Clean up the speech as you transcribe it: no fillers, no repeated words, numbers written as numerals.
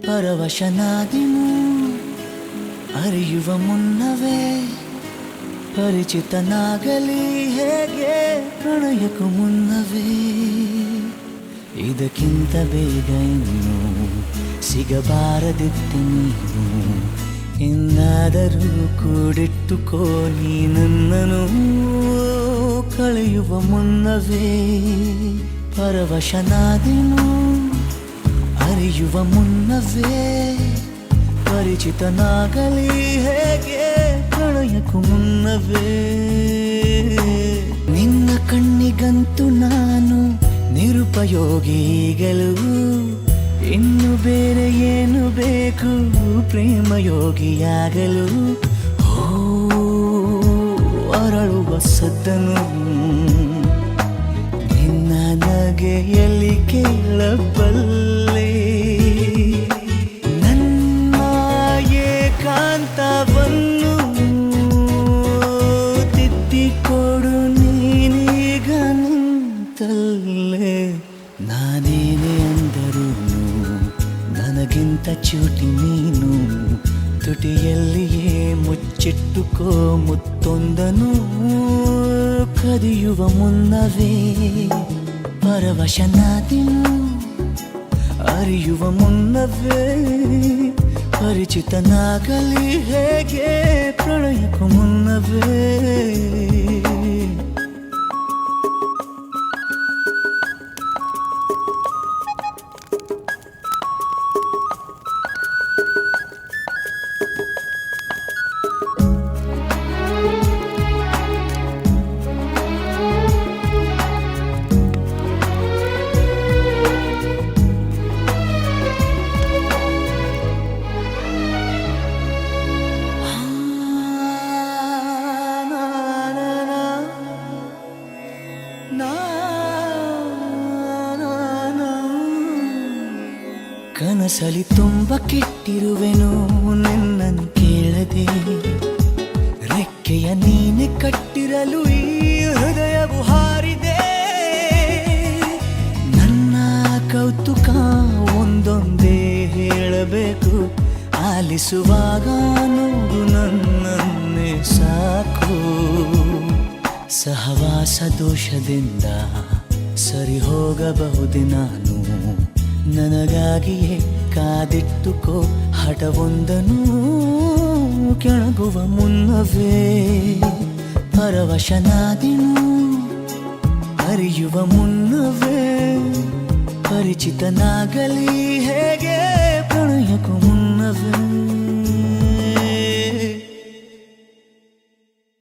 ಪರವಶನಾದಿನು ಅರಿಯುವ ಮುನ್ನವೇ ಪರಿಚಿತನಾಗಲಿ ಹೇಗೆ ಪ್ರಣಯಕ್ಕೂ ಮುನ್ನವೇ ಇದಕ್ಕಿಂತ ಬೇಗ ಇನ್ನು ಸಿಗಬಾರದಿತ್ತು ನೀನು ಇನ್ನಾದರೂ ಕೂಡಿಟ್ಟುಕೋ ನೀ ನನ್ನನು ಕಳೆಯುವ ಮುನ್ನವೇ ಪರವಶನಾದಿನು ಅರಿಯುವ ಮುನ್ನವೇ ಪರಿಚಿತನಾಗಲಿ ಹೇಗೆ ಪ್ರಣಯಕ್ಕೂ ಮುನ್ನವೇ ನಿನ್ನ ಕಣ್ಣಿಗಂತೂ ನಾನು ನಿರುಪಯೋಗಿಗಳು ಇನ್ನು ಬೇರೆ ಏನು ಬೇಕು ಪ್ರೇಮಯೋಗಿಯಾಗಲು ಅರಳುವ ಸದ್ದನು ನಿನ್ನ ನಗೆಯಲ್ಲಿ ಕೇಳಬಲ್ಲೆ ನನ್ನ ಏಕಾಂತವನ್ನು ತಿದ್ದಿಕೊಡು ನೀನೀಗ ನಿಂತಲ್ಲೇ ನಾನೇನೇ ಅಂದರೂ ನನಗಿಂತ ಚೂಟಿ ನೀನು ತುಟಿಯಲ್ಲಿಯೇ ಮುಚ್ಚಿಟ್ಟುಕೋ ಮುತ್ತೊಂದನು ಕದಿಯುವ ಮುನ್ನವೇ ಪರವಶನಾದಿನು ಅರಿಯುವ ಮುನ್ನವೇ ಪರಿಚಿತನಾಗಲಿ ಹೇಗೆ ಪ್ರಣಯಕ್ಕೂ ಮುನ್ನವೇ ಕನಸಲಿ ತುಂಬ ಕೆಟ್ಟಿರುವೆನು ನಿನ್ನನ್ನು ಕೇಳದೆ ರೆಕ್ಕೆಯ ನೀನೆ ಕಟ್ಟಿರಲು ಈ ಹೃದಯವು ಹಾರಿದೆ ನನ್ನ ಕೌತುಕ ಒಂದೊಂದೇ ಹೇಳಬೇಕು ಆಲಿಸುವಾಗ ನೋಡು ನನ್ನನ್ನೇ ಸಾಕು ಸಹವಾಸ ದೋಷದಿಂದ ಸರಿ ಹೋಗಬಹುದೇ ನಾನು ನನಗಾಗಿಯೇ ಕಾದಿಟ್ಟುಕೋ ಹಠವೊಂದನು ಕೆಳಗುವ ಮುನ್ನವೇ ಪರವಶನಾದಿನು ಅರಿಯುವ ಮುನ್ನವೇ ಪರಿಚಿತನಾಗಲಿ ಹೇಗೆ ಪ್ರಣಯ